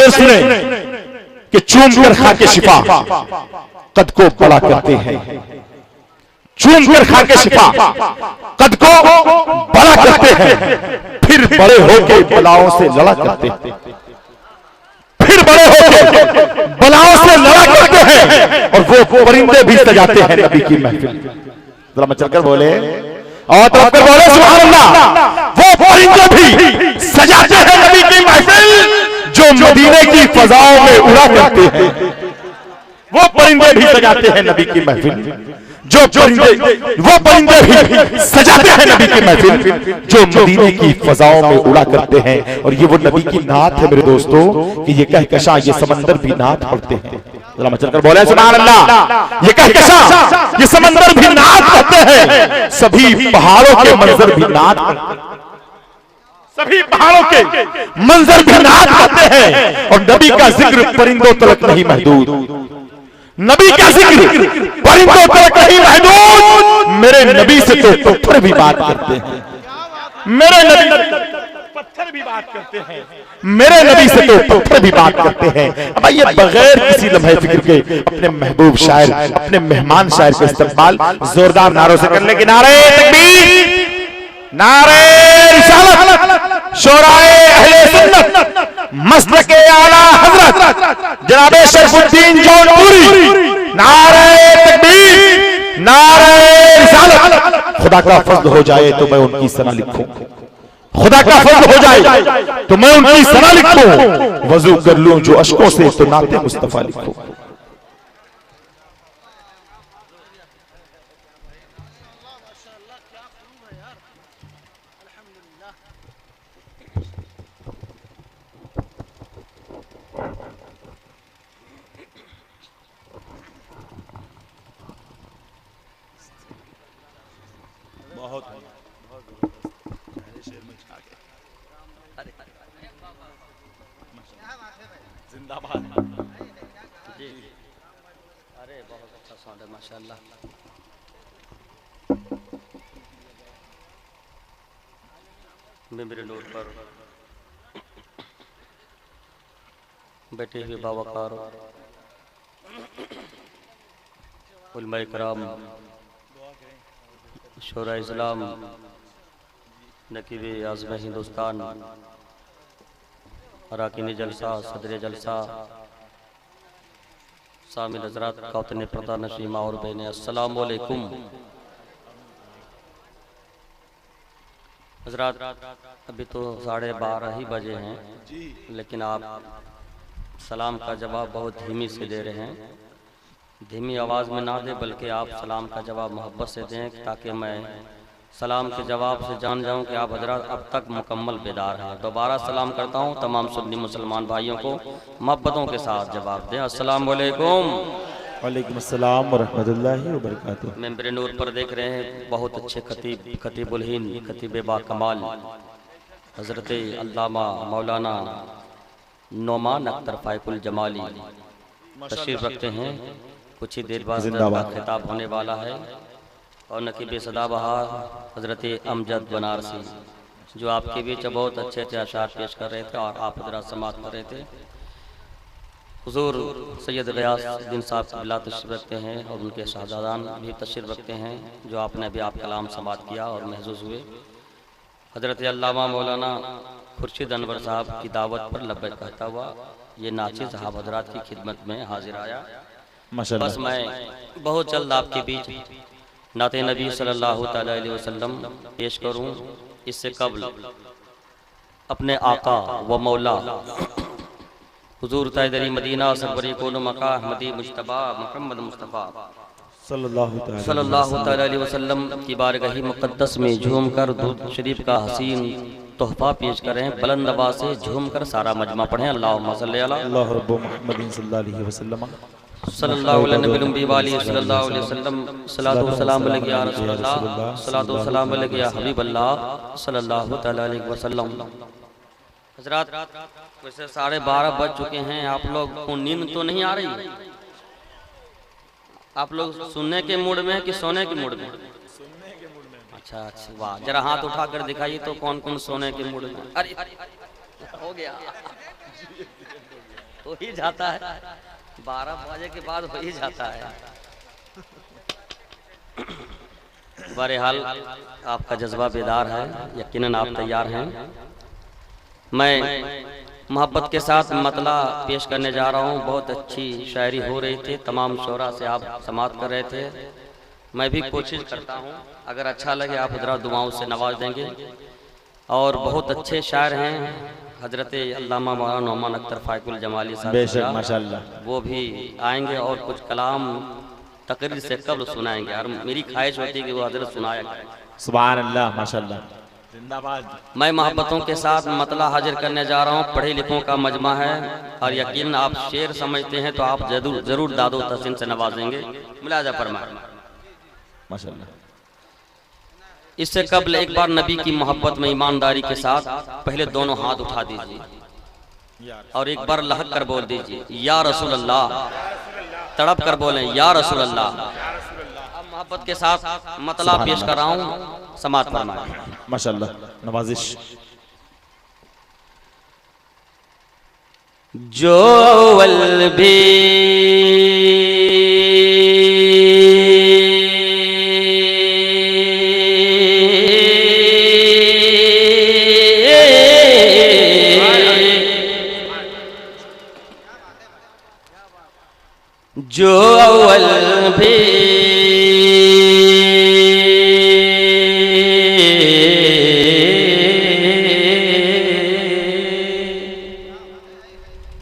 शेर सुने कि चूम कर खा के शिफा कद को बड़ा करते हैं, चूम कर खा के शिफा कद को बड़ा करते हैं, फिर बड़े होके बलाओं से लड़ा करते हैं, फिर बड़े होके बलाओं से लड़ा करते हैं, और वो परिंदे भी सजाते हैं नबी की महफिल। जरा मचलकर बोले और तो बोले सुभान अल्लाह। वो परिंदे भी सजाते हैं नबी की महफिल जो मदीने की फजाओं में उड़ा करते हैं। वो परिंदे भी सजाते हैं नबी की महफिल जो वो परिंदे भी सजाते हैं नबी की महफिल जो मदीने की फजाओं में उड़ा करते हैं। और ये वो नबी की नात है मेरे दोस्तों कि ये कहकशां ये समंदर भी नात पढ़ते हैं। जरा मचलकर बोले सुभान अल्लाह। ये कहकशां ये समंदर भी नात पढ़ते हैं, सभी पहाड़ों के मंजर भी नात, सभी पहाड़ों के मंजर भी नात पढ़ते हैं। और नबी का जिक्र परिंदों तक नहीं महदूद, नबी का जिक्र परिंदों तक नहीं महदूद। मेरे नबी से तो पत्थर भी बात करते हैं, मेरे नबी पत्थर भी बात करते हैं, मेरे नबी से तो पत्थर भी बात करते हैं। अब ये बगैर किसी लम्हे फिक्र के अपने महबूब शायर, अपने मेहमान शायर का इस्तेमाल जोरदार नारों से कर ले कि नारे तकबीर, नारे रिसालत, शोराए अहले सुन्नत, मसलके आला हजरत जनाबे शरफुद्दीन जौनपुरी, नारे तकबीर, नारे रिसालत। खुदा का फजल हो जाए तो मैं उनकी सना लिखूं, खुदा का फजल हो जाए तो मैं उनकी सना लिखूं, वजू कर लूं जो अशकों से तो नाते मुस्तफा लिखूं। माशाअल्लाह। मेरे नोट पर बैठे हुए बावकार उलमा इकराम, शोरा इस्लाम, नकीब आज़म हिंदुस्तान, अराकीन जलसा, सदर जलसा, शामिल हजरात, कौतन पर्दा नशीमा और बहने, अस्सलाम वालेकुम। हजरात अभी तो 12:30 ही बजे हैं, लेकिन आप सलाम का जवाब बहुत धीमी से दे रहे हैं। धीमी आवाज़ में ना दें बल्कि आप सलाम का जवाब मोहब्बत से दें ताकि मैं सलाम के जवाब से जान जाऊं कि आप हजरात अब तक मुकम्मल बेदार हैं। दोबारा सलाम करता हूं तमाम सुन्नी मुसलमान भाइयों को, मोहब्बतों के साथ जवाब दें। अस्सलाम वालेकुम। वालेकुम अस्सलाम व रहमतुल्लाहि व बरकातुहू। मेरे नूर पर देख रहे हैं बहुत अच्छे खतीब, खतीबुल हिंद, खतीब बा कमाल हजरत अल्लामा मौलाना नोमान अख्तर फाइकुल जमाली तशरीफ रखते हैं। कुछ ही देर बाद उनका खिताब होने वाला है। और नकीब सदाबहार हजरत अमजद बनारसी जो आपके बीच बहुत अच्छे अच्छे अशार पेश कर रहे थे और आप हजरात समात कर रहे थे। हुजूर सैयद गयासुद्दीन साहब बिला तशरीफ रखते हैं और उनके शाहजादान भी तशरीफ रखते हैं जो आपने भी आप कलाम समात किया और महसूस हुए। हजरत अल्लामा मौलाना खुर्शीद अनवर साहब की दावत पर लब्बैक कहता हुआ ये नाची साहब हजरात की खिदमत में हाजिर आया। बस मैं बहुत जल्द आपके बीच नाते नबी सल्लल्लाहु अलैहि वसल्लम पेश करूं। इससे कबल अपने आका व मौला हुजूर ताजदारी मदीना सरवरी कोनो मका अहमदी मुज्तबा मुहम्मद मुस्तफ़ा सल्लल्लाहु अलैहि वसल्लम की बारगाह मुक़द्दस में झूम कर दुरूद शरीफ का हसीन तोहफा पेश करें। बुलंद आवाज़ से झूम कर सारा मजमा पढ़ें। अल्लाहुम्मा सल्ली अला मुहम्मद सल्लल्लाहु अलैहि वसल्लम सल्लल्लाहु अलैहि वसल्लम सलातो व सलाम अलैहि या रसूलल्लाह सलातो व सलाम अलैहि या हबीबल्लाह सल्लल्लाहु अलैहि वसल्लम। हजरात वैसे 12:30 बज चुके हैं, आप लोग को नींद तो नहीं आ रही? आप लोग सुनने के मूड में कि सोने के मूड में? अच्छा अच्छा, वाह, जरा हाथ उठा कर दिखाइए तो कौन कौन सोने के मूड में। अरे हो गया। हो ही जाता है, 12 बजे के बाद हो ही जाता है। बहरहाल आपका जज्बा बेदार है, यकीनन आप तैयार हैं। मैं मोहब्बत के साथ मतला पेश करने जा रहा हूँ। बहुत अच्छी शायरी हो रही थी, तमाम शोरा से आप समाप्त कर रहे थे। मैं भी कोशिश करता हूँ, अगर अच्छा लगे आप हजरा दुआओं से नवाज देंगे। और बहुत अच्छे शायर हैं हजरत अल्लामा मौलाना नौमान अख्तर फायकुल जमाली साहब, माशाल्लाह, वो भी आएंगे और कुछ कलाम तकरीर से कब्ल सुनाएंगे। और मेरी ख्वाहिश होती है कि वो हजरत सुनाया करें। सुभान अल्लाह, माशाल्लाह, जिंदाबाद। मैं मोहब्बतों के साथ मतला हाजिर करने जा रहा हूँ। पढ़े लिखों का मजमा है और यकीन आप शेर समझते हैं तो आप जरूर दादो तहसीन से नवाजेंगे। मुलाजा फरमाएं माशाल्लाह। इससे कबल एक बार नबी की मोहब्बत में ईमानदारी के साथ पहले दोनों हाथ उठा दीजिए और एक बार लहक कर बोल दीजिए या रसूल अल्लाह। तड़प कर बोलें या रसूल अल्लाह। अब मोहब्बत के साथ मतला पेश कर रहा हूँ, समात फरमाएं। माशाल्लाह, नवाजिश। जो अव्वल भी जो अव्वल भी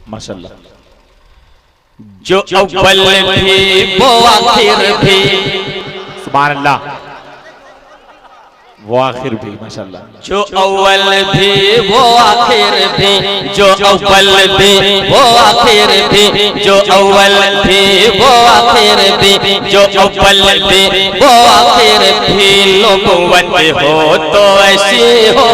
माशाल्लाह, जो अव्वल भी वो आखिर भी, सुभान अल्लाह, वो आखिर भी, माशाल्लाह। जो अव्वल भी वो आखिर भी, जो अव्वल भी वो आखिर भी, जो अव्वल भी वो आखिर भी, जो अव्वल भी वो आखिर भी, नबुव्वत हो तो ऐसी हो।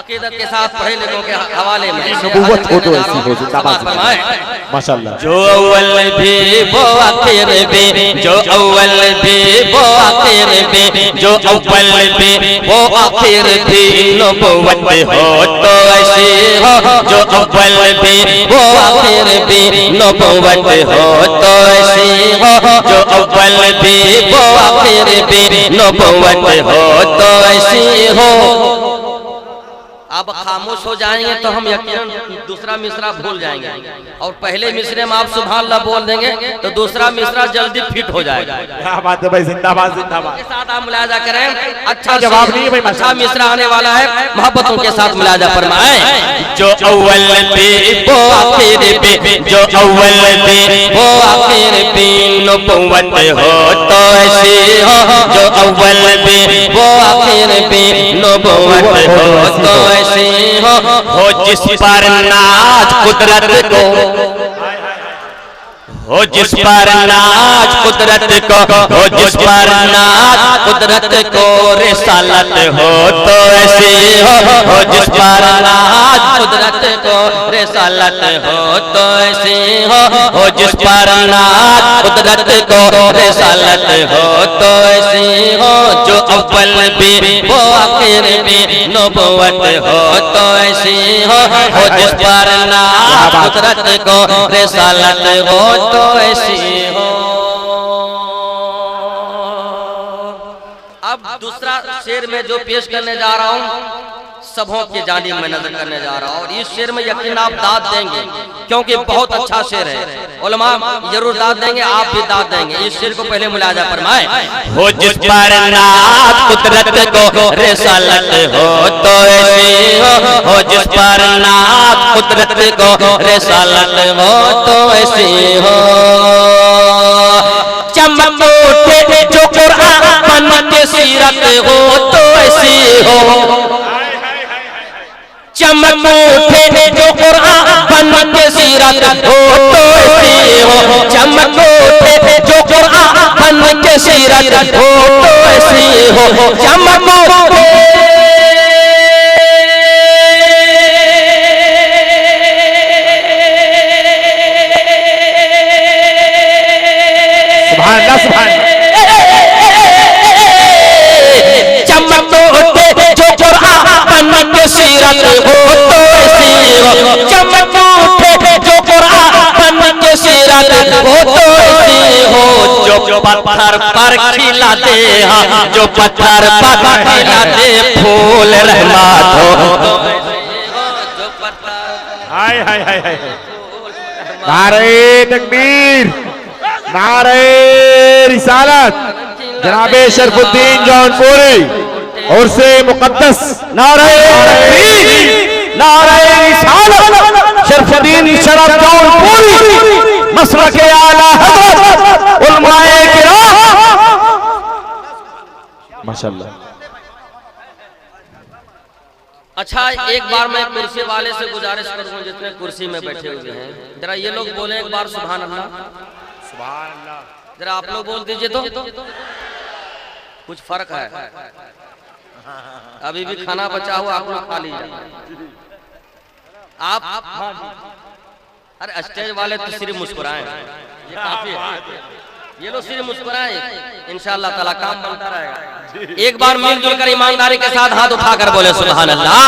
अकीदत के साथ पढ़े लिखों के हवाले में नबुव्वत हो तो ऐसी हो, जिंदाबाद, माशाल्लाह। जो अव्वल भी वो आखिर भी, जो अव्वल भी वो आखिर भी, जो अव्वल भी वो आखिर भी, नबुव्वत हो तो ऐसी हो। जो अव्वल भी वो आखिर भी, नबुव्वत हो तो ऐसी हो। जो अव्वल भी वो आखिर भी, नबुव्वत हो तो ऐसी हो। आप खामोश हो जाएंगे तो हम यकीनन दूसरा मिसरा भूल जाएंगे और पहले मिसरे में आप सुभान अल्लाह बोल देंगे तो दूसरा मिसरा जल्दी फिट हो जाएगा। क्या बात है भाई, जिंदाबाद, जिंदाबाद। के साथ आप मुलाजा करें। अच्छा जवाब नहीं है भाई, अच्छा मिसरा आने वाला है, मोहब्बतों के साथ मुलाजा फरमाएं। जो अव्वल भी वो आखिर भी, जो अव्वल भी वो आखिर भी, नबुव्वत हो तो ऐसी हो। जो अव्वल भी वो आखिर भी, नबुव्वत हो तो ऐसी हो। जिस पर नाज कुदरत को, हो जिस पर नाज कुदरत को, हो जिस पर नाज कुदरत को, रिसालत हो तो ऐसी हो। हो जिस पर नाज कुदरत को, रिसालत हो तो ऐसी हो। हो जिस पर नाज कुदरत को, रिसालत हो तो ऐसी हो। जो अव्वल भी वो आखिर भी, नबुव्वत हो तो ऐसी हो। हो जिस पर नाज कुदरत को, रिसालत हो तो ऐसी हो। अब दूसरा शेर में जो पेश करने जा रहा हूँ सबों की जानिब में नजर करने जा रहा हूँ और इस शेर में यकीन आप दाद देंगे क्योंकि बहुत अच्छा शेर है। उलमा जरूर दाद देंगे, आप भी दाद देंगे। इस शेर को पहले मुलाजा फरमाएं। हो जिस पर नाज कुदरत को, रिसालत हो तो ऐसी हो। हो जिस पर नाज कुदरत को, रिसालत हो तो ऐसी हो। चमक उठे जो कुरान की सीरत हो तो ऐसी हो। चमक उठे जो कुरान की सीरत हो तो ऐसी हो। चमक उठे जो कुरान की सीरत हो तो ऐसी हो। चमक उठे चमक उठे जो कुरान की सीरत हो तो ऐसी पत्थर पर खिलाते हैं, जो पत्थर पर खिलाते फूल रहमत हो। जो पत्थर हाय हाय हाय हाय, नारे तकबीर, नारे रिसालत, जनाबे शरफुद्दीन जौनपुरी और से मुकद्दस, नारे तकबीर, नारे रिसालत, शरफुद्दीन शरफ जौनपुरी, मसलक आला हज़रत उलमाए किराम, माशाअल्लाह। अच्छा, एक बार मैं कुर्सी वाले से गुजारिश करूंगा जितने कुर्सी में बैठे हुए हैं, जरा ये लोग बोले एक बार सुभान अल्लाह, सुभान अल्लाह। जरा आप लोग बोल दीजिए तो कुछ फर्क है। अभी भी खाना बचा हुआ, आप लोग खा लीजिए। आप अरे स्टेज वाले तो सिर्फ मुस्कुराएं, ये काफी है। ये लोग सिर्फ मुस्कुराएं, इंशाअल्लाह ताला काम बनता रहेगा। एक बार मिलजुल कर ईमानदारी के साथ हाथ उठाकर बोले सुभान अल्लाह।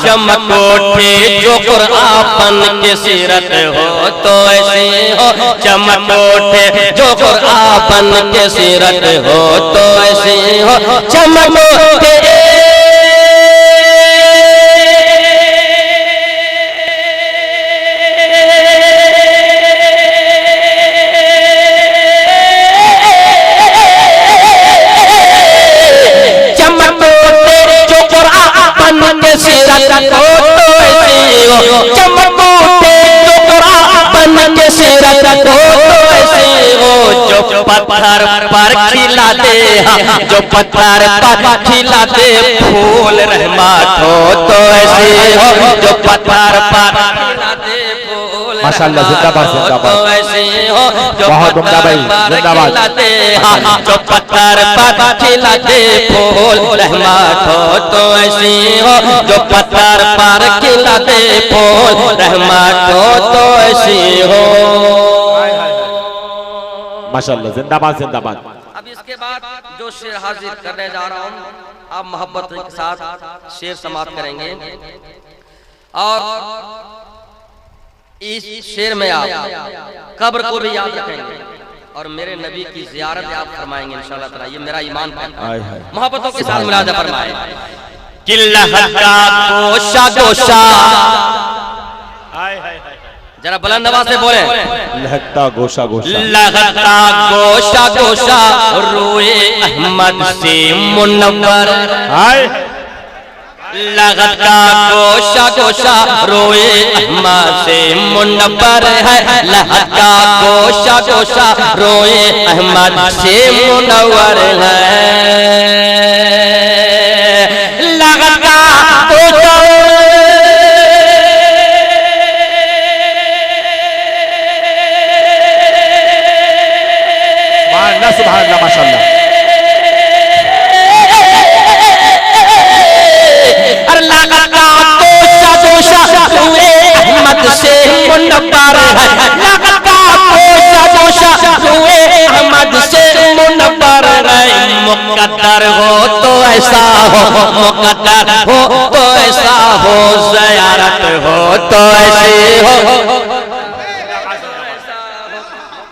चमक उठे जो कुरान के सीरत हो तो ऐसे हो, चमक उठे जो कुरान के सीरत हो तो ऐसे हो, चमक उठे पत्थर पर खिलाते हैं, जो पत्थर पर खिलाते फूल रहमत हो तो ऐसे हो, जो पत्थर पर खिलाते फूल माशाअल्लाह, जिंदाबाद जिंदाबाद, तो ऐसे हो, जो बहुत उम्दा भाई, जिंदाबाद। खिलाते हैं, जो पत्थर पर खिलाते फूल रहमत हो तो ऐसे हो, जो पत्थर पर खिलाते फूल रहमत हो तो ऐसे हो। माशाअल्लाह, जिंदाबाद जिंदाबाद। अब इसके बाद जो शेर हाजिर करने जा रहा हूँ, आप मोहब्बत के साथ शेर समाप्त करेंगे और इस शेर में आप कब्र को भी याद रखेंगे और मेरे नबी की जियारत आप फरमाएंगे इंशाअल्लाह ताला। ये मेरा ईमान है। मोहब्बतों के साथ मुलाजा फरमाए। गोशा गोशा, जरा बुलंद आवाज से बोले। लहकता गोशा गोशा, लहकता गोशा गोशा रोए अहमद से मुनव्वर। लहकता गोशा गोशा रोए अहमद से मुनव्वर है, लहकता गोशा गोशा रोए अहमद से मुनव्वर है। लहकता गोशा सुभान अल्लाह, माशाअल्लाह। अल्लाह का गोशा गोशा रोए अहमद से मुनव्वर है, अल्लाह का गोशा गोशा रोए अहमद से मुनव्वर है। मुकद्दर हो तो ऐसा हो, मुकद्दर हो तो ऐसा हो, ज़ियारत हो तो ऐसे हो,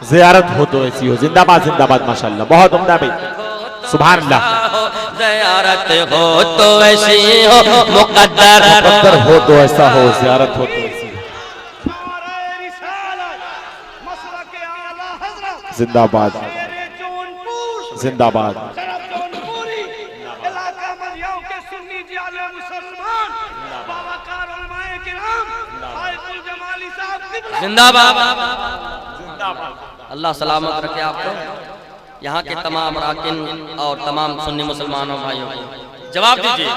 ज़ियारत हो तो ऐसी हो। जिंदाबाद जिंदाबाद, माशाअल्लाह, बहुत उम्दा भाई, सुभान अल्लाह। ज़ियारत हो तो ऐसी हो, मुकद्दर हो तो ऐसा हो, ज़ियारत हो तो ऐसी हो। जिंदाबाद जिंदाबाद। जिंदाबाद। अल्लाह सलामत रखे आपको, यहाँ के तमाम अराकिन और तमाम सुन्नी मुसलमानों भाइयों को जवाब दीजिए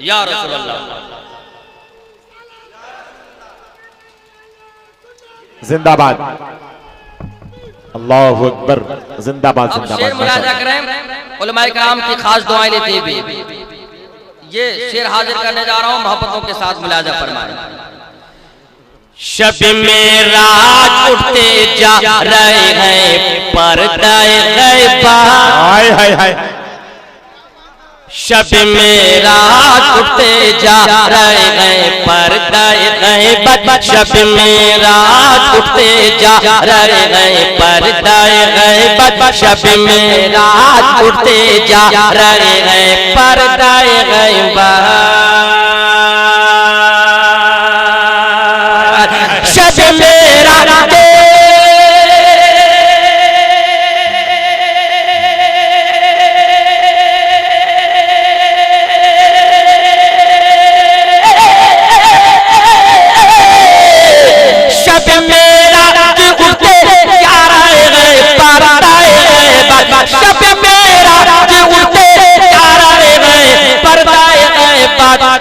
या रसूल अल्लाह। जिंदाबाद, अल्लाहु अकबर, जिंदाबाद जिंदाबाद। शेर मुलाजा करें, उलमाए किराम की खास दुआएं लेते हुए ये शेर हाजिर करने जा रहा हूँ, मोहब्बतों के साथ मुलाजा फरमाएं। शब में रात उठते जा रहे हैं पर्दाए गैबा, हाय हाय हाय। शब मेराज उठते जा रहे हैं पर्दाए गैबत, शब मेराज उठते जा रहे हैं पर्दाए गैबत, शब मेराज उठते जा रहे हैं पर्दाए गैबत, शब मेराज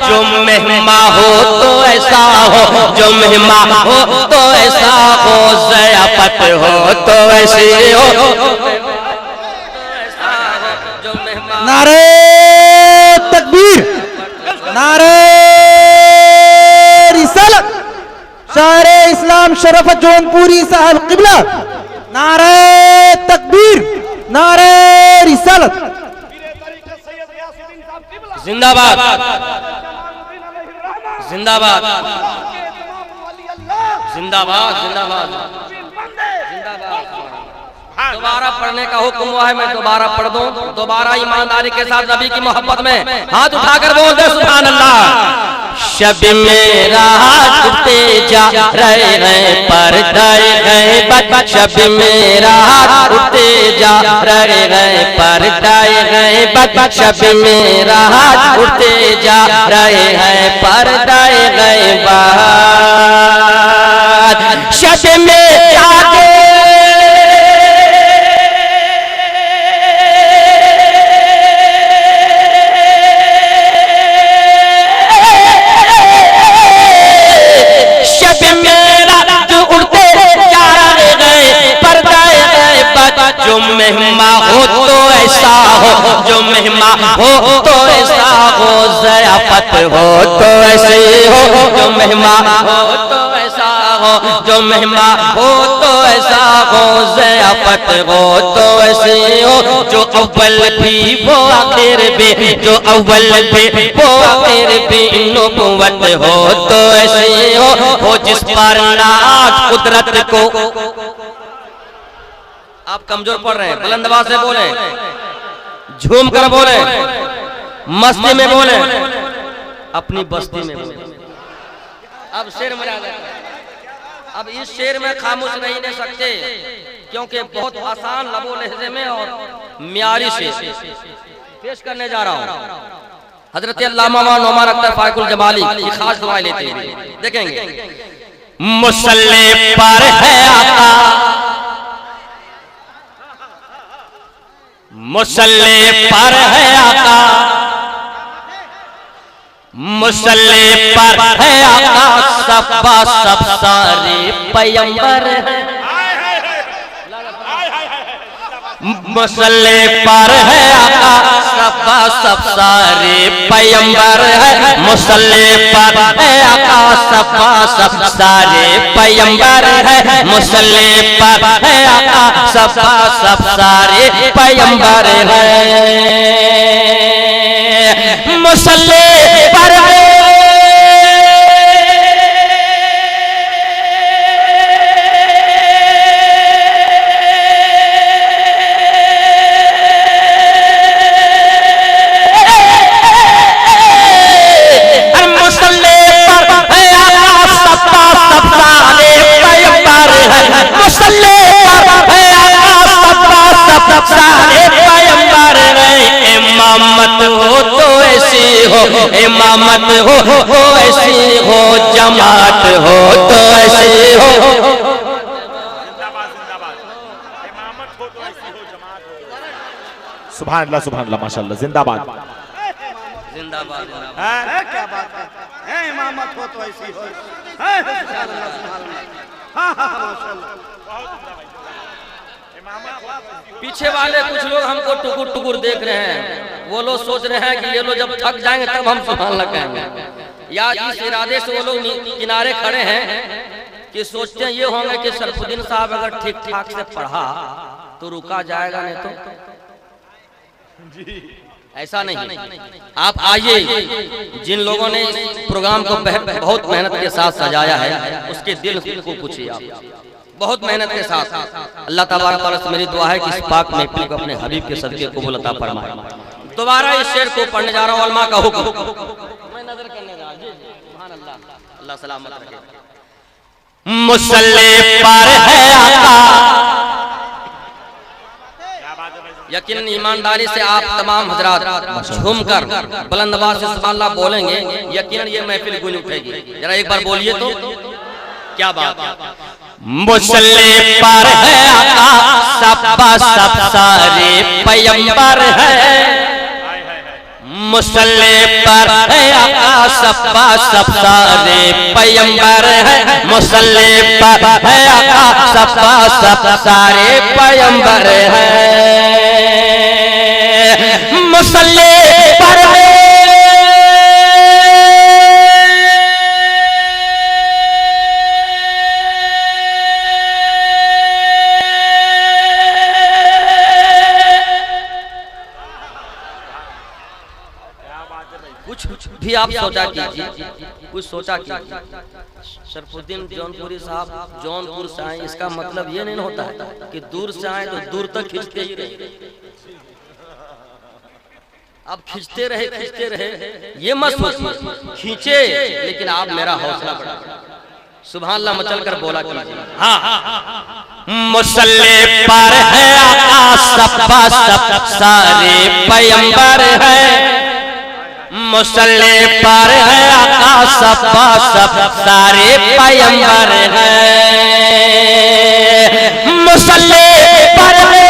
जो मेहमा हो तो ऐसा हो, जो मेहमा हो तो ऐसा हो, ज़याफ़त हो तो ऐसे हो, जो मेहमा। नारे तकबीर, नारे रिसालत, शायर इस्लाम शरफत जौनपुरी साहब क़िबला, नारे तकबीर, नारे रिसालत। जिंदाबाद जिंदाबाद जिंदाबाद जिंदाबाद जिंदाबाद। दोबारा पढ़ने का हुक्म हुआ है, मैं दोबारा पढ़ दूं। दोबारा ईमानदारी के साथ नबी की मोहब्बत में हाथ उठाकर बोल दे सुभान अल्लाह। शब मेराज उठते जा रहे हैं पर्दाए गैबत, शब मेराज उठते जा रहे हैं पर्दाए गैबत, शब मेराज उठते जा रहे हैं पर्दाए गैबत, शब मेराज जो मेहमा हो तो ऐसा हो, जो मेहमा हो तो ऐसा हो, ज़याफ़त हो तो ऐसे हो, जो मेहमा हो तो ऐसा हो, जो मेहमा हो तो ऐसा हो, ज़याफ़त हो तो ऐसे हो, जो अव्वल भी वो आखिर भी, जो अव्वल भी वो आखिर भी, नबुव्वत हो तो ऐसे हो जिस पर नाज कुदरत को। आप कमजोर पड़ रहे हैं, बुलंद आवाज से बोले, झूम कर बोले, मस्ती में बोले, अपनी बस्ती में बोले। अब शेर में आ जाए, अब इस शेर में खामोश नहीं रह सकते क्योंकि बहुत आसान लबो लहजे में और म्यारी से पेश करने जा रहा हूँ। हजरत अल्लामा नोमान अख्तर फायकुल जमाली की खास दुआएं लेते हैं, देखेंगे। मुसल्ले पर है आका, मुसल्ले पर है आका, मुसल्ले पर है आका, सफा सब सारे पैगंबर है। मुसल्ले पर है आका, सफा सब सारे पैगंबर है। मुसल्ले पर है आका, सफा सब सारे पैगंबर है। मुसल्ले पर है आका, सफा सब सारे पैगंबर है। मुसल्ले पर इमामत हो ऐसी हो, जमात हो तो ऐसी हो। सुभान अल्लाह सुभान अल्लाह माशाअल्लाह, जिंदाबाद जिंदाबाद। क्या बात है, इमामत हो तो ऐसी हो। पीछे वाले कुछ लोग हमको टुकुर टुकुर देख रहे हैं, वो लोग सोच रहे हैं कि ये लोग जब थक जाएंगे तब हम सुभान लगाएंगे, या इस इरादे से वो लोग किनारे खड़े हैं कि सोचते हैं ये होंगे कि शरफुद्दीन साहब अगर ठीक ठाक से पढ़ा तो रुका जाएगा, नहीं तो ऐसा नहीं। आप आइए, जिन लोगों ने इस प्रोग्राम को बहुत मेहनत के साथ सजाया है उसके दिल को पूछिए आप, बहुत मेहनत के साथ। अल्लाह तबारक तआला से मेरी दुआ है कि इस पाक महफिल को अपने हबीब के सदके कबूल अता फरमाए। दोबारा इस शेर को पढ़ने जा रहा हूँ, उलमा का हुक्म मैं नजर करने जा रहा हूं। सुभान अल्लाह, अल्लाह सलामत रखे। मुसल्ले पर है आका, यकीनन ईमानदारी से आप तमाम हजरात झूमकर बुलंद आवाज से सुभान अल्लाह बोलेंगे, यकीनन ये महफिल गूंज उठेगी। जरा एक बार बोलिए तो क्या बात है। मुसल्ले पर है आका, सब सारे पैगंबर है। मुसल्ले पर है आका, सब सारे पैगंबर है। मुसल्ले पर है आका, सब सारे पैगंबर है। मुसल्ले पर है कुछ भी आप सोचा कीजिए, कुछ सोचा कीजिए। शरफुद्दीन जौनपुरी साहब जौनपुर से आए, इसका मतलब ये नहीं होता है कि दूर से आए तो दूर तक खींचते ही रहे। अब खींचते रहे ये मत सोचिए, खींचे लेकिन आप मेरा हौसला बढ़ा। सुभान अल्लाह मचल कर बोला कीजिए। हाँ, मुसल्ले पर है आका, सब सारे पैगंबर है। मुसल्ले पर है आका, सब सारे पैगंबर है। मुसल्ले पर है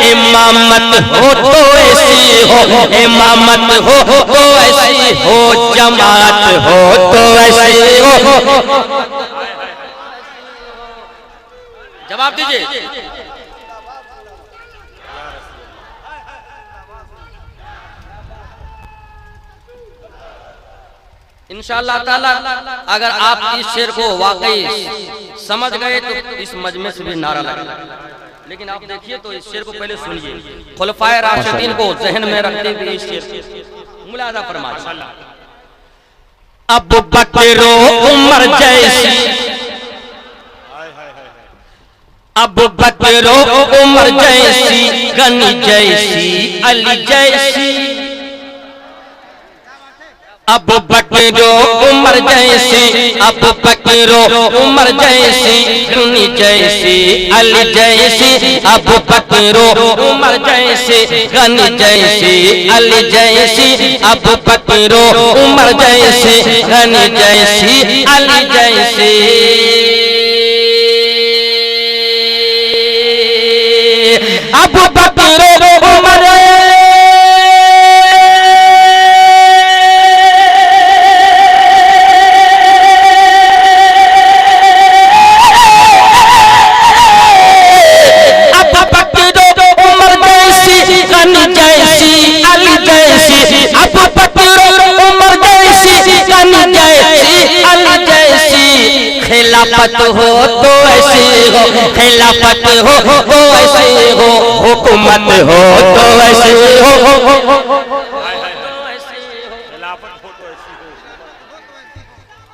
इमामत हो तो ऐसी हो, इमामत हो तो ऐसी हो, जमात हो तो ऐसी हो। जवाब दीजिए। इंशाअल्लाह ताला अगर आप इस शेर को वाकई समझ गए तो इस मजमे से भी नारा लगेगा। लेकिन आप देखिए तो इस शेर को पहले सुनिए, खुलफाए राशिदीन को जहन में रखते हुए इस शेर को मुलाजा फरमाइए। अबू बकर उमर जैसी, अबू बकर उमर जैसी, गनी जैसी, अली जैसी। अबू बकर उमर जैसी, अबू बकर उमर जैसी, गनी जैसी, अली जैसी। अबू बकर उमर जैसी, गनी जैसी, अली जैसी। अबू बकर उमर जैसी, गनी जैसी, अली जैसी। अबू बकर उमर खिलाफत हो तो ऐसी हो, खिलाफत हो तो ऐसी हो, हुकूमत हो तो ऐसी हो।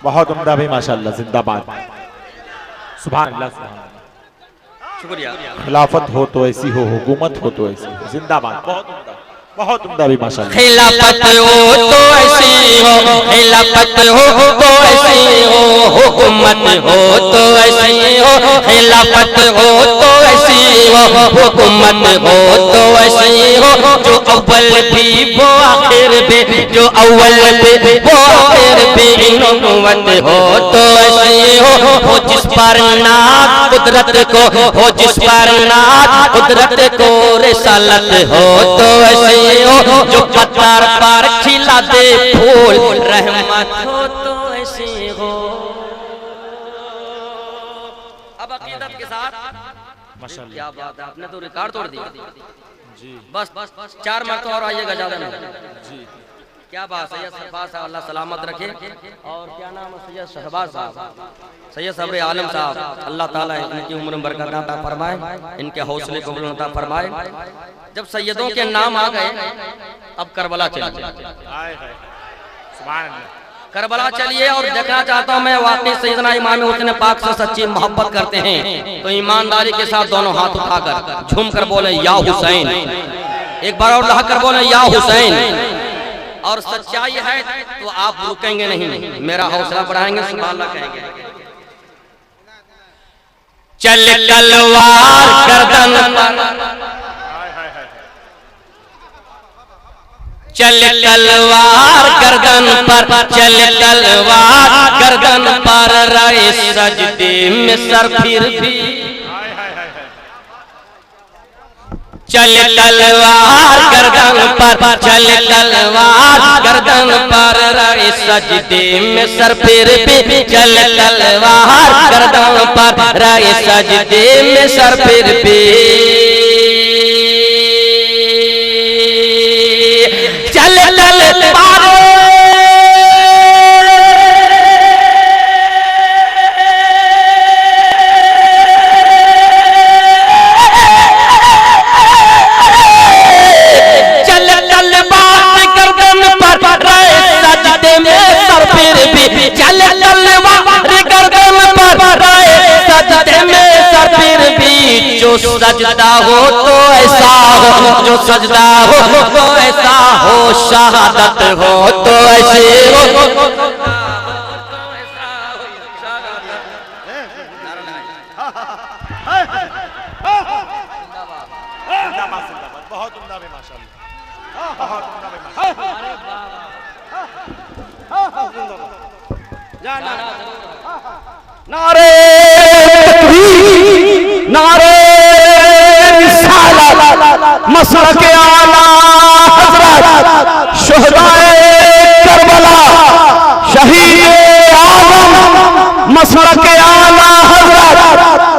बहुत उम्दा भी माशाअल्लाह, जिंदाबाद, सुभान अल्लाह, सुभान अल्लाह। शुक्रिया। खिलाफत हो तो ऐसी हो, हुकूमत हो तो ऐसी हो, जिंदाबाद, बहुत उम्दा भी माशाअल्लाह। खिलाफत हो तो ऐसी हो, खिलाफत हो तो ऐसी हो, हुकूमत हो तो ऐसी हो। खिलाफत हो तो ऐसी हो, हुकूमत हो तो ऐसी हो। जो अव्वल भी वो आखिर भी, जो अव्वल भी वो आखिर भी, नबुव्वत हो तो ऐसी हो। जिस पर नात कुदरत को, हो जिस पर नात कुदरत को, रिसालत हो तो ऐसी हो। जो पत्थर पर खिला दे फूल, रहमत हो तो ऐसी हो। माशाल्लाह। क्या बात है, आपने तो रिकॉर्ड तोड़ दिया जी। बस 4 मरतबा और आइएगा, ज्यादा नहीं जी। क्या बात, सैयद शहबाज साहब अल्लाह सलामत रखे। और क्या नाम है सैयद शहबाज साहब, सैयद सब्र आलम साहब, अल्लाह ताला इनकी उम्र में बरकत अता फरमाए, इनके हौसले को बुलंद अता फरमाए। जब सैयदों के नाम आ गए अब करबला चलिए, करबला चलिए। और देखना चाहता हूँ मैं, वाकई सैयदना इमाम हुसैन पाक से सच्ची मोहब्बत करते हैं तो ईमानदारी के साथ दोनों हाथ उठाकर झूम कर बोले या हुसैन, एक बार और लहकर बोले या हुसैन। और सच्चाई है तो आप रुकेंगे नहीं, मेरा हौसला बढ़ाएंगे, सुभान अल्लाह कहेंगे। चल तलवार गर्दन पर, चल तलवार गर्दन पर, चल तलवार गर्दन पर, रहे सजदे में सर फिर भी। चल तलवार गर्दन पर, चल तलवार गर्दन पर, रहे सजदे में सर फिर भी। चल तलवार गर्दन पर, रहे सजदे में सर फिर भी। चल तलवार जो सजदा हो तो ऐसा हो, जो सजदा हो तो ऐसा हो, शहादत हो तो ऐसे हो। बहुत उम्दा है माशाल्लाह, बहुत उम्दा है। नारे तकबीर, नारे रिसालत, मसलक आला हज़रत शुहदाए करबला, शहीद आज़म मसलक आला हज़रत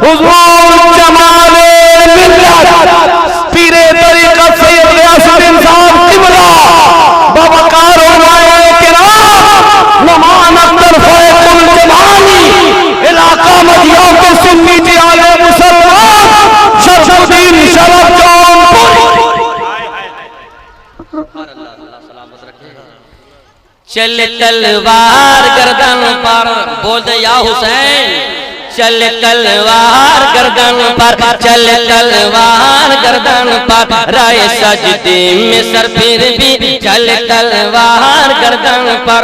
हुज़ूर जमाले मिल्लत, पीरे तरीक़त सैयद ग़ियासुद्दीन साहब क़िबला, बवक़ार उलमाए किराम, नुमान अख्तर फ़ैज़ुल जमाली, इलाका मदिया के सुन्नी जियाले मुसलमान, शरफुद्दीन शरफ जौनपुर। चल तलवार गर्दन पर, बोल दे या हुसैन। चल तलवार गर्दन पर, चल तलवार गर्दन पर, राय सजदे में सर फिर भी। चल तलवार गर्दन पर।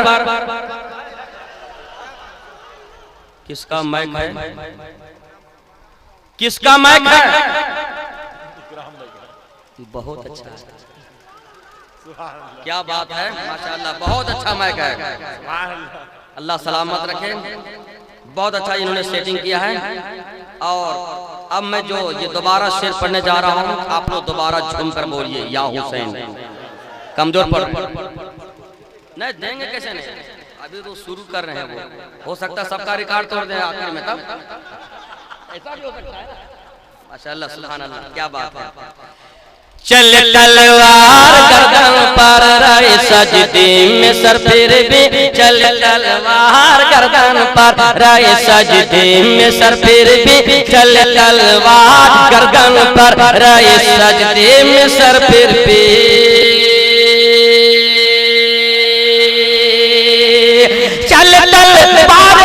किसका माइक है, किसका माइक है? बहुत अच्छा है, क्या बात है, माशाल्लाह, बहुत अच्छा माइक है, अल्लाह सलामत रखे। बहुत अच्छा इन्होंने सेटिंग किया है। और अब मैं जो ये दोबारा शेर पढ़ने जा रहा हूँ, आप लोग दोबारा झूम कर बोलिए या हुसैन। कमजोर पढ़ नहीं देंगे, कैसे नहीं, अभी तो शुरू कर रहे हैं, वो हो सकता है सबका रिकॉर्ड तोड़ दे आखिर में, तब ऐसा भी हो सकता है। माशाल्लाह, सुभान अल्लाह, क्या बात है। चल तलवार गर्दन पर, रहे सजदे में सर फिर भी। चल तलवार गर्दन पर, रहे सजदे में सर फिर भी। चल तलवार गर्दन पर, रहे सजदे में सर फिर भी। चल तलवार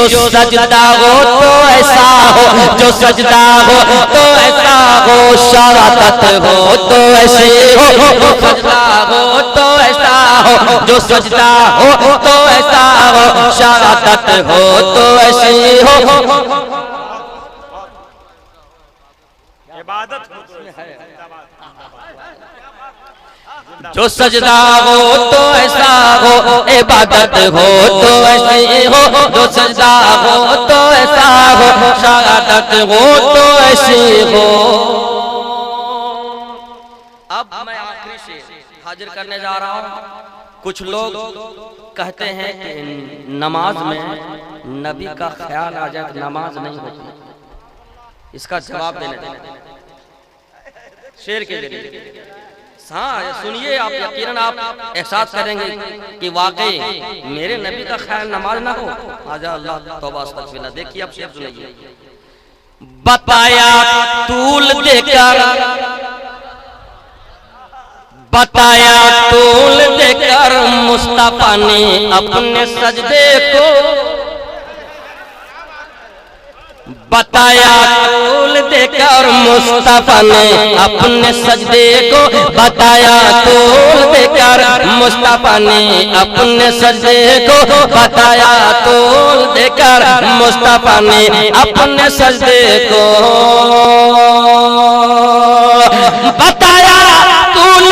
जो सजदा हो तो ऐसा हो, जो सजदा हो तो ऐसा हो, शहादत हो तो ऐसे हो, जो सजदा हो तो ऐसा हो, जो सजदा हो तो ऐसा हो, शहादत हो तो ऐसे हो। इबादत जो सजदा हो तो ऐसा हो, इबादत हो तो ऐसी हो, जो सजदा हो तो ऐसा हो, शहादत हो तो ऐसी हो। अब मैं आखिरी से हाजिर करने जा रहा हूँ। कुछ लोग कहते हैं कि नमाज में नबी का ख्याल आ जाए तो नमाज नहीं होती। इसका जवाब देने दें शेर के जरिए। हाँ सुनिए, आप यकीनन आप एहसास करेंगे कि वाकई मेरे नबी का ख्याल नमाज ना हो। आजा अल्लाह तौबा अस्तगफिरुल्लाह। देखिए आप शेर सुनिए। बताया तूल देकर, बताया तूल देकर मुस्तफा ने अपने सजदे को, बताया तूल देकर मुस्तफा ने अपने सजदे को, बताया तूल देकर मुस्तफा ने अपने सजदे को, बताया तूल देकर मुस्तफा ने अपने सजदे को, बताया तूल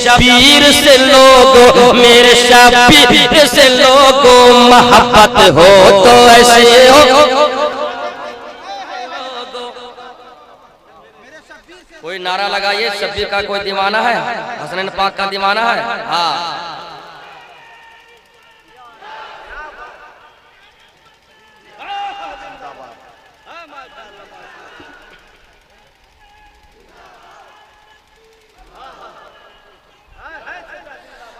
शबीर से लोगो, मेरे शबीर से लोगो मोहब्बत हो तो ऐसे हो। कोई नारा लगाइए, शबीर का कोई दीवाना है, हसनैन पाक का दीवाना है। हाँ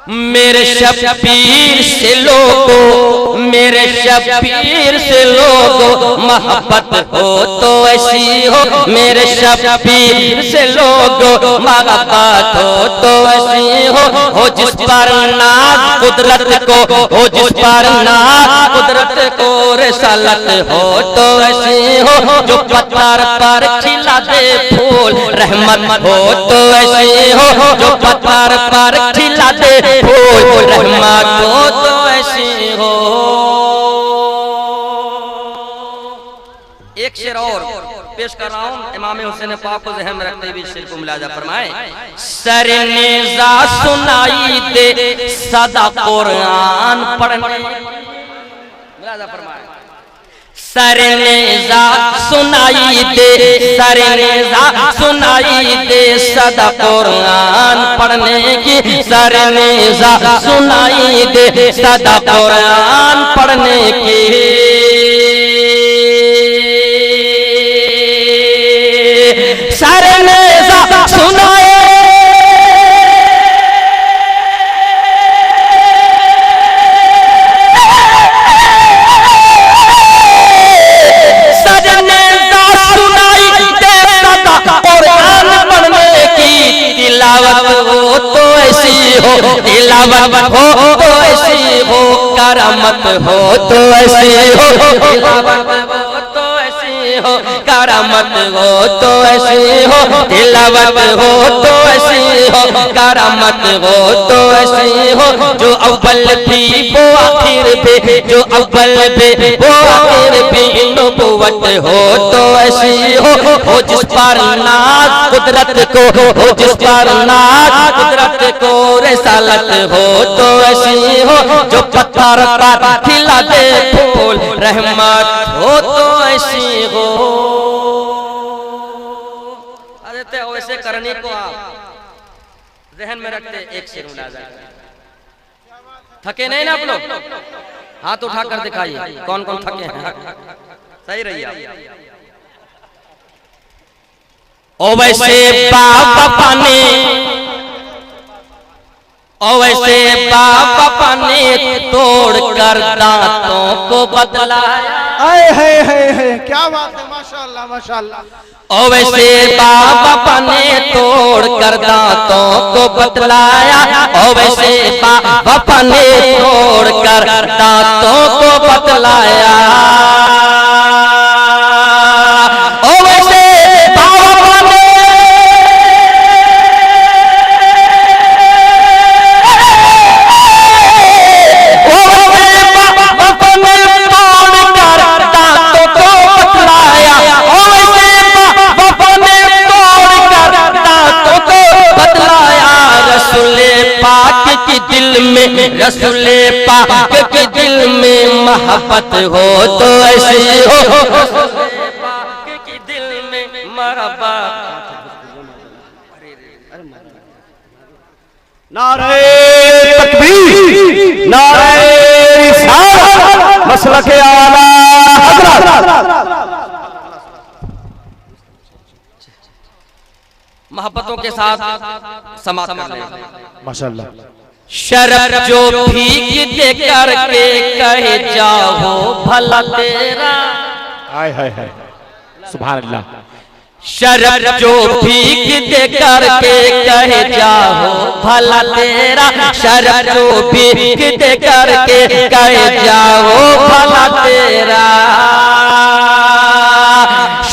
मेरे शबीर से लोगो, मेरे शबीर से लोगो मोहब्बत हो तो ऐसी हो, मेरे शबीर से लोगो मोहब्बत हो तो ऐसी हो जिस पर नाज कुदरत को, हो जिस पर नाज कुदरत को रिसालत हो तो ऐसी हो, जो पत्थर पर खिला दे फूल रहमत हो तो ऐसी हो, जो पत्थर पर खिला दे फूल रहमत हो तो ऐसी हो। एक शेर और पेश कर रहा हूँ। इमाम हुसैन पाक को ज़हन में रखते हुए शेर को मुलाजा फरमाए। सरनेज़ा सुनाई दे सदा कुरान पढ़ने, मुलाजा फरमाए। सरनेज़ा सुनाई दे, सरनेज़ा सुनाई दे सदा कुरान पढ़ने की, सरनेज़ा सुनाई दे सदा कुरान पढ़ने की। सरनेज़ा सुनाए तिलावत हो तो ऐसी हो, करामत हो तो ऐसी हो, तिलावत हो तो ऐसी हो, करामत हो तो ऐसी हो, तिलावत हो तो ऐसी हो, करामत हो तो ऐसी हो, जो अव्वल भी वो आखिर भी, जो अव्वल भी वो आखिर भी नबुव्वत हो तो ऐसी हो जिस पर नाज कुदरत को, हो जिस पर नाज कुदरत को रिसालत हो तो ऐसी हो, जो पत्थर पर खिला दे फूल रहमत हो तो ऐसी हो। अरे वैसे करने को आप ज़हन में रखते। एक शेर मुलाजा। थके नहीं ना आप लोग? हाथ उठाकर दिखाइए कौन कौन थके हैं। सही रहिए आप। ओ वैसे बाबा ने, ओ वैसे बाबा ने तोड़ कर दांतों को बदलाया। है क्या बात है, माशाअल्लाह माशाअल्लाह। ओ वैसे बाबा ने तोड़ कर दांतों को बदलाया, ओ वैसे बाबा ने तोड़ कर दांतों को बदलाया। ओ वैसे में, रसूले पाक के दिल में मोहब्बत हो तो ऐसी हो, रसूले पाक के दिल में मोहब्बत। नारे तकबीर, नारे रिसालत, मसलक आला हज़रत। मोहब्बतों के साथ समाप्त कर लें माशाअल्लाह। शरब जो भीख दे करके कहे जाओ भला तेरा, हाय हाय हाय, सुभान अल्लाह। शरब जो भीख दे करके कहे जाओ भला तेरा, शरब जो भीख दे करके कहे जाओ भला तेरा,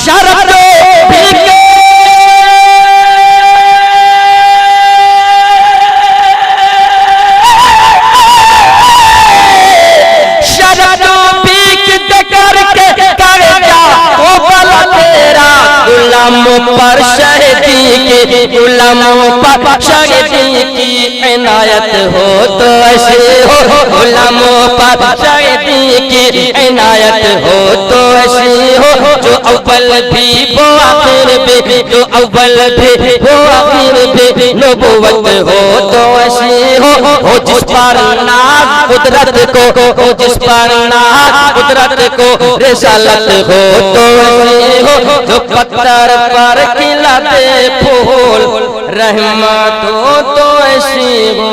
शरब जो भीख गुलामों पर शहीदी की, गुलामों पर शहीदी की इनायत हो तो ऐसी हो, गुलामों पर शहीदी की इनायत हो तो ऐसी हो, जो अव्वल भी वो आखिर भी, जो अव्वल भी वो आखिर भी, नबुव्वत हो तो ऐसी हो जिस पर नाज कुदरत को, हो जिस पर नाज कुदरत को रिसालत हो तो ऐसी हो, जो पत्थर पर खिलाते फूल रहमत हो तो ऐसी हो।